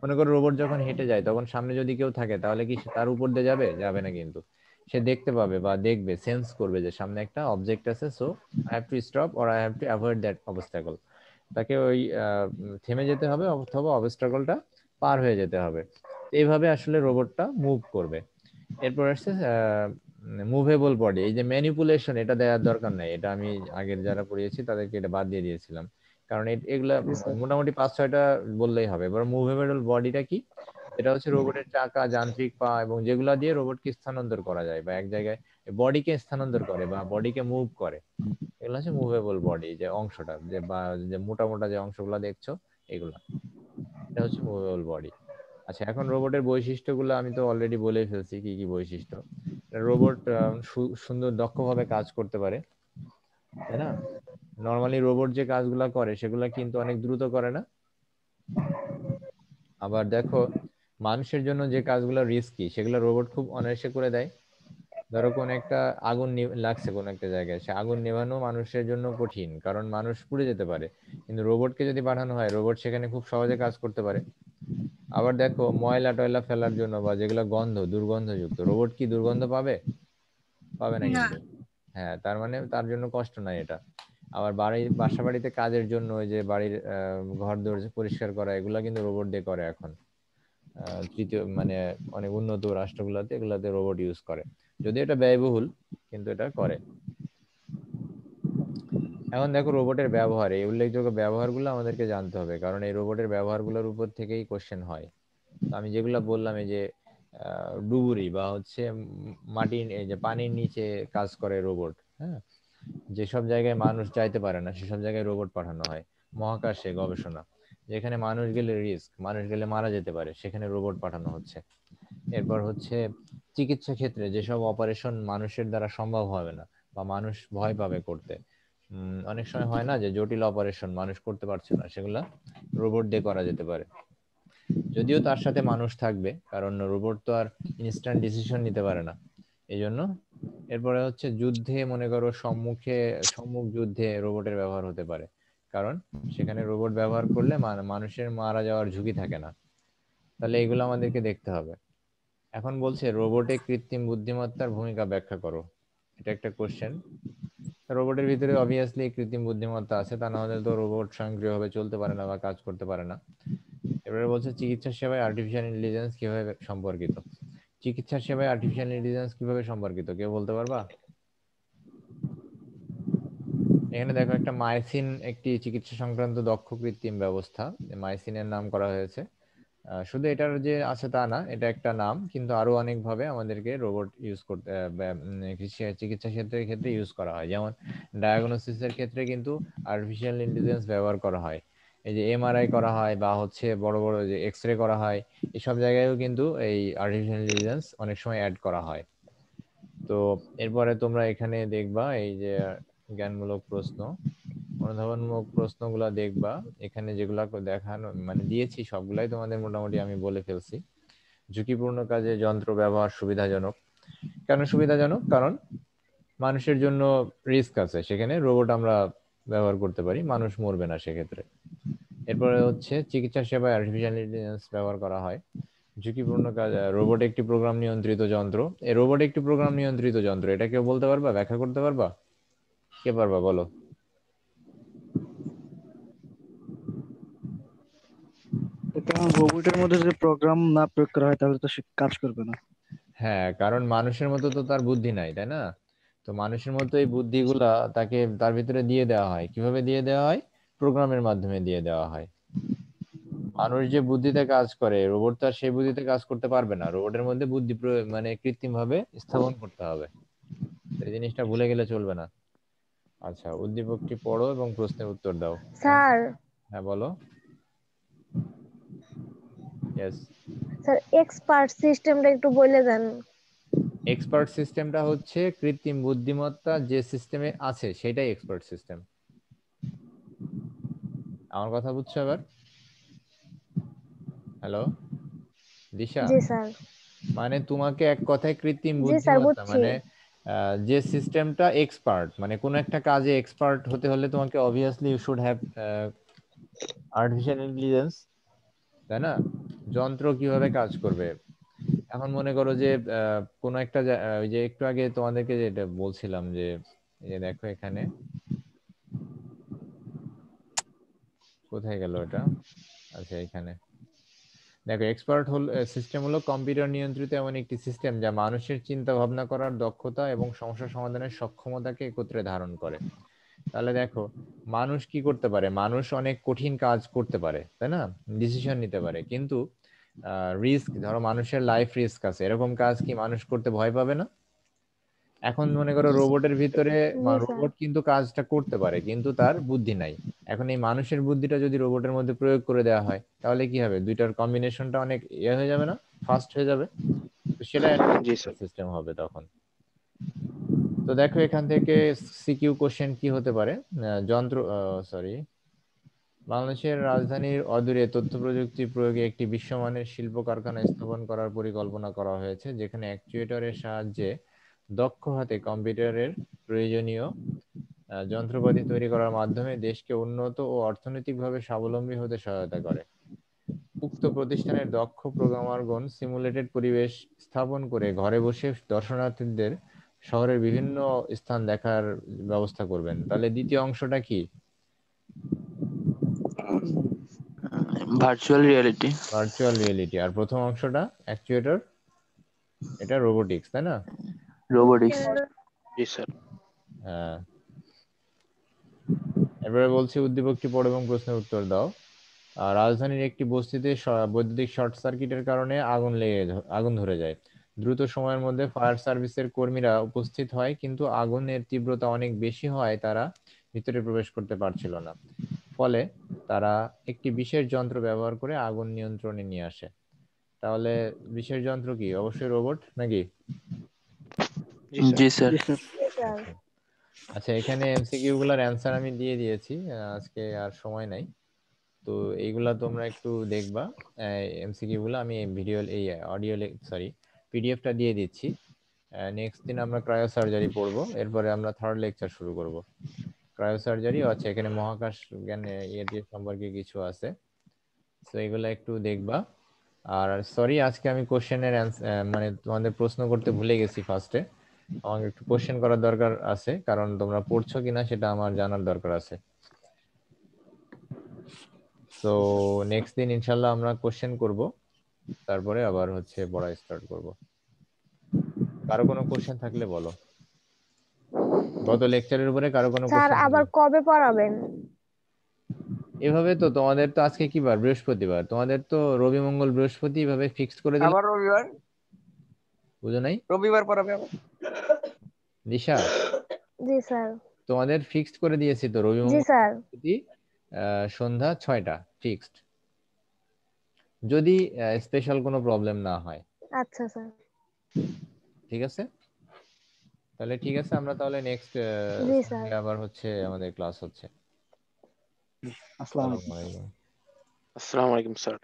মনে করো রোবট যখন হেঁটে যায়, তখন সামনে যদি কেউ থাকে, তাহলে কি সে তার উপর দিয়ে যাবে? যাবে না কিন্তু। সে দেখতে পাবে বা দেখবে, সেন্স করবে যে সামনে একটা অবজেক্ট আছে, so I have to stop or I have to avoid that obstacle. তাকে ওই থেমে যেতে হবে, অথবা অবস্টাকলটা পার হয়ে যেতে হবে। এইভাবে আসলে রোবটটা মুভ করবে। এরপর আসছে মুভেবল বডি। এই যে ম্যানিপুলেশন, এটা দেওয়ার দরকার নাই, এটা আমি আগের যারা পড়িয়েছি তাদেরকে এটা বাদ দিয়ে দিয়েছিলাম, কারণ এগুলা জি স্যার। মোটামুটি 5-6টা বললেই হবে। এবার মুভেবল বডিটা কি? এটা হচ্ছে রোবটের চাকা, যান্ত্রিক পা, এবং যেগুলা দিয়ে রোবটকে স্থানান্তর করা যায়, বা এক জায়গায় বডিকে স্থানান্তর করে বা বডিকে মুভ করে, এগুলো হচ্ছে মুভেবল বডি। যে অংশটা, যে বা যে মোটা মোটা যে অংশগুলো দেখছো, এগুলা, এটা হচ্ছে মুভেবল বডি। আচ্ছা, এখন রোবটের বৈশিষ্ট্যগুলো আমি তো অলরেডি বলেই ফেলছি, কি কি বৈশিষ্ট্য। রোবট সুন্দর দক্ষভাবে কাজ করতে পারে, তাই না? নর্মালি রোবট যে কাজগুলো করে সেগুলো কিন্তু অনেক দ্রুত করে না। আবার দেখো, মানুষের জন্য যে কাজগুলো রিস্কি, সেগুলো রোবট খুব অনায়াসে করে দেয়। ধরো কোন একটা আগুন লাগছে কোন একটা জায়গায়, সে আগুন নেভানো মানুষের জন্য কঠিন, কারণ মানুষ পুড়ে যেতে পারে। কিন্তু রোবটকে যদি পাঠানো হয়, রোবট সেখানে খুব সহজে কাজ করতে পারে। আবার দেখো, ময়লা টয়লা ফেলার জন্য বা যেগুলো দুর্গন্ধযুক্ত, রোবট কি দুর্গন্ধ পাবে? পাবে না না। কিন্তু। হ্যাঁ, তার মানে তার জন্য কষ্ট নাই এটা। আবার বাসা বাড়িতে কাজের জন্য, ওই যে বাড়ির ঘর দরজা পরিষ্কার করা, এগুলা কিন্তু রোবট দিয়ে করে এখন। তৃতীয় মানে অনেক উন্নত রাষ্ট্রগুলোতে এগুলাতে রোবট ইউজ করে, যদি এটা ব্যয়বহুল, কিন্তু এটা করে। এখন দেখো, রোবটের ব্যবহার, এই উল্লেখযোগ্য ব্যবহারগুলো আমাদেরকে জানতে হবে, কারণ এই রোবটের ব্যবহারগুলোর উপর থেকেই কোশ্চেন হয়। তো আমি যেগুলা বললাম, এই যে ডুবুরি বা হচ্ছে মাটির, এই যে পানির নিচে কাজ করে রোবট, হ্যাঁ, যেসব জায়গায় মানুষ যাইতে পারে না, সেসব জায়গায় রোবট পাঠানো হয়। মহাকাশে গবেষণা, যেখানে মানুষ গেলে রিস্ক, মানুষ গেলে মারা যেতে পারে, সেখানে রোবট পাঠানো হচ্ছে। এরপর হচ্ছে চিকিৎসা ক্ষেত্রে যেসব অপারেশন মানুষের দ্বারা সম্ভব হবে না, বা মানুষ ভয় পাবে করতে, অনেক সময় হয় না যে জটিল অপারেশন মানুষ করতে পারছে না, সেগুলা রোবট দিয়ে করা যেতে পারে, যদিও তার সাথে মানুষ থাকবে, কারণ রোবট তো আর ইনস্ট্যান্ট ডিসিশন নিতে পারে না, এই জন্য। এরপরে হচ্ছে যুদ্ধে, মনে করো সম্মুখ যুদ্ধে রোবটের ব্যবহার হতে পারে, কারণ সেখানে রোবট ব্যবহার করলে মানুষের মারা যাওয়ার ঝুঁকি থাকে না। তাহলে এগুলো আমাদেরকে দেখতে হবে। এখন বলছে রোবটে কৃত্রিম বুদ্ধিমত্তার ভূমিকা ব্যাখ্যা করো, এটা একটা কোশ্চেন। রোবটের ভিতরে অবভিয়াসলি কৃত্রিম বুদ্ধিমত্তা আছে, তা না হলে তো রোবট স্বয়ংক্রিয়ভাবে চলতে পারে না বা কাজ করতে পারে না। এবারে বলছে চিকিৎসা সেবায় আর্টিফিশিয়াল ইন্টেলিজেন্স কিভাবে সম্পর্কিত। চিকিৎসা সেবায় আর্টিফিশিয়াল ইন্টেলিজেন্স কিভাবে সম্পর্কিত, কেউ বলতে পারবা? এখানে দেখো, একটা মাইসিন একটি চিকিৎসা সংক্রান্ত দক্ষ কৃত্রিম ব্যবস্থা, মাইসিনের নাম করা হয়েছে। শুধু এটার যে আছে তা না, এটা একটা নাম, কিন্তু আরো অনেক ভাবে আমাদেরকে রোবট ইউজ করতে চিকিৎসা ক্ষেত্রে ইউজ করা হয়। যেমন ডায়াগনোসিসের ক্ষেত্রে কিন্তু আর্টিফিশিয়াল ইন্টেলিজেন্স ব্যবহার করা হয়। এই যে এমআরআই করা হয় বা হচ্ছে বড় বড় যে এক্সরে করা হয়, এসব জায়গায়ও কিন্তু এই আর্টিফিশিয়াল ইন্টেলিজেন্স অনেক সময় অ্যাড করা হয়। তো এরপরে তোমরা এখানে দেখবা এই যে জ্ঞানমূলক প্রশ্ন, অনুধাবনমূলক প্রশ্নগুলো দেখবা। এখানে যেগুলা দেখানো মানে দিয়েছি সবগুলাই তোমাদের মোটামুটি আমি বলে ফেলছি। ঝুঁকিপূর্ণ কাজে যন্ত্র ব্যবহার সুবিধাজনক। কেন সুবিধাজনক? কারণ মানুষের জন্য রিস্ক আছে, সেখানে রোবট আমরা ব্যবহার করতে পারি, মানুষ মরবে না সেক্ষেত্রে। এরপরে হচ্ছে চিকিৎসা সেবায় আর্টিফিশিয়াল ইন্টেলিজেন্স ব্যবহার করা হয়। ঝুঁকিপূর্ণ কাজ, রোবট একটি প্রোগ্রাম নিয়ন্ত্রিত যন্ত্র। এই রোবট একটি প্রোগ্রাম নিয়ন্ত্রিত যন্ত্র, এটা কেউ বলতে পারবা, ব্যাখ্যা করতে পারবা? কে পারবা বলো? কারণ রোবটের মধ্যে যদি প্রোগ্রাম না প্রয়োগ করা হয় তাহলে তো সে কাজ করবে না। হ্যাঁ, কারণ মানুষের মতো তো তার বুদ্ধি নাই, তাই না? তো মানুষের মতো এই বুদ্ধিগুলা তাকে তার ভিতরে দিয়ে দেওয়া হয়। কিভাবে দিয়ে দেওয়া হয়? প্রোগ্রামের মাধ্যমে দিয়ে দেওয়া হয়। মানুষ যে বুদ্ধিতে কাজ করে, রোবট তো আর সেই বুদ্ধিতে কাজ করতে পারবে না। রোবটের মধ্যে বুদ্ধি মানে কৃত্রিম ভাবে স্থাপন করতে হবে। তো এই জিনিসটা ভুলে গেলে চলবে না। আচ্ছা, উদ্দীপকটি পড়ো এবং প্রশ্নের উত্তর দাও। স্যার হ্যাঁ বলো। ইয়েস। স্যার এক্সপার্ট সিস্টেমটা একটু বলে দেন। এক্সপার্ট সিস্টেমটা হচ্ছে কৃত্রিম বুদ্ধিমত্তা যে সিস্টেমে আছে সেটাই এক্সপার্ট সিস্টেম। আমার কথা বুঝছো এবার? হ্যালো দিশা, জি স্যার। মানে তোমাকে এক কথায় কৃত্রিম জি স্যার বুদ্ধিমত্তা বুঝছি। মানে যে সিস্টেমটা এক্সপার্ট, মানে কোন একটা কাজে এক্সপার্ট হতে হলে তোমাকে obviously you should have artificial intelligence, তাই না? যন্ত্র কিভাবে কাজ করবে। এখন মনে করো যে কোন একটা ওই যে একটু আগে তোমাদেরকে যেটা বলছিলাম যে এই যে দেখো এখানে কোথায় গেল এটা, আচ্ছা এখানে দেখো, এক্সপার্ট হল সিস্টেম হলো কম্পিউটার নিয়ন্ত্রিত এমন একটি সিস্টেম যা মানুষের চিন্তা ভাবনা করার দক্ষতা এবং সমস্যা সমাধানের সক্ষমতাকে একত্রে ধারণ করে। তাহলে দেখো, মানুষ কি করতে পারে? মানুষ অনেক কঠিন কাজ করতে পারে, তাই না? ডিসিশন নিতে পারে, কিন্তু রিস্ক, ধরো মানুষের লাইফ রিস্ক আছে, এরকম কাজ কি মানুষ করতে ভয় পাবে না? এখন মনে করো রোবটের ভিতরে, জি স্যার। রোবট কিন্তু কাজটা করতে পারে কিন্তু তার বুদ্ধি নাই। এখন এই মানুষের বুদ্ধিটা যদি রোবটের মধ্যে প্রয়োগ করে দেওয়া হয় তাহলে কি হবে? দুইটার কম্বিনেশনটা অনেক হয়ে যাবে না, ফাস্ট হয়ে যাবে। তো সেটা জি স্যার। সিস্টেম হবে তখন। তো দেখো এখান থেকে সিকিউ কোশ্চেন কি হতে পারে। যন্ত্র, সরি, বাংলাদেশের রাজধানীর অদূরে তথ্য প্রযুক্তি প্রয়োগে একটি বিশ্বমানের শিল্প কারখানা স্থাপন করার পরিকল্পনা করা হয়েছে, যেখানে অ্যাকচুয়েটরের সাহায্যে দক্ষ হাতে কম্পিউটারের প্রয়োজনীয় যন্ত্রপাতি তৈরি করার মাধ্যমে দেশকে উন্নত ও অর্থনৈতিকভাবে স্বাবলম্বী হতে সহায়তা করে। উক্ত প্রতিষ্ঠানের দক্ষ প্রোগ্রামারগণ সিমুলেটেড পরিবেশ স্থাপন করে ঘরে বসে দর্শনার্থীদের শহরের বিভিন্ন স্থান দেখার ব্যবস্থা করবেন। তাহলে দ্বিতীয় অংশটা কি? Virtual reality. Virtual reality. আর প্রথম অংশটা অ্যাকচুয়েটর, এটা রোবোটিক্স, তাই না? রোবোটিক্স। জি স্যার। হ্যাঁ। এবারে বলছি উদ্দীপকটি পড়ো এবং প্রশ্নের উত্তর দাও। রাজধানীর একটি বস্তিতে বৈদ্যুতিক শর্ট সার্কিটের কারণে আগুন ধরে যায়। দ্রুত সময়ের মধ্যে ফায়ার সার্ভিসের কর্মীরা উপস্থিত হয়, কিন্তু আগুনের তীব্রতা অনেক বেশি হয় তারা ভিতরে প্রবেশ করতে পারছিল না। ফলে তারা একটি বিশেষ যন্ত্র ব্যবহার করে আগুন নিয়ন্ত্রণে নিয়ে আসে। তাহলে বিশেষ যন্ত্র কি? অবশ্যই রোবট নাকি? জি স্যার। জি স্যার। জি স্যার। আচ্ছা, এখানে এমসিকিউ গুলার অ্যান্সার আমি দিয়ে দিয়েছি, আজকে আর সময় নাই। তো এইগুলা তোমরা একটু দেখবা। এমসিকিউ গুলো আমি ভিডিও, এই অডিও, সরি, পিডিএফটা দিয়ে দিচ্ছি। নেক্সট দিন আমরা ক্রায়ো সার্জারি পড়বো, এরপরে আমরা থার্ড লেকচার শুরু করব। ক্রায়ো সার্জারি, আচ্ছা এখানে মহাকাশ জ্ঞান ইয়ে সম্পর্কে কিছু আছে, তো এগুলা একটু দেখবা। আর সরি, আজকে আমি কোশ্চেনের মানে তোমাদের প্রশ্ন করতে ভুলে গেছি ফার্স্টে। আমাকে একটু কোশ্চেন করার দরকার আছে, কারণ তোমরা পড়ছো কিনা সেটা আমার জানার দরকার আছে। তো নেক্সট দিন ইনশাল্লাহ আমরা কোশ্চেন করব, তারপরে আবার হচ্ছে পড়া স্টার্ট করব। কারো কোনো কোশ্চেন থাকলে বলো। গত লেকচারের উপরে কারো কোনো স্যার কোশ্চেন আবার থাকলে। কবে পড়াবেন? এভাবে তো তোমাদের তো আজকে কি বার? বৃহস্পতিবার। তোমাদের তো রবি মঙ্গল বৃহস্পতি এভাবে ফিক্সড করে দিলে, আবার রবিবার, বুঝো নাই রবিবার পড়াবে আবার। দিশা? জি স্যার। তোমাদের ফিক্সড করে দিয়েছি তো রবি জি মঙ্গল স্যার। বৃহস্পতি সন্ধ্যা 6টা ফিক্সড, যদি স্পেশাল কোনো প্রবলেম না হয়। আচ্ছা স্যার। ঠিক আছে, তাহলে ঠিক আছে, আমরা তাহলে নেক্সট জি স্যার। আবার হচ্ছে আমাদের ক্লাস হচ্ছে। আসসালামু আলাইকুম। আসসালামু আলাইকুম। আসসালামু আলাইকুম স্যার।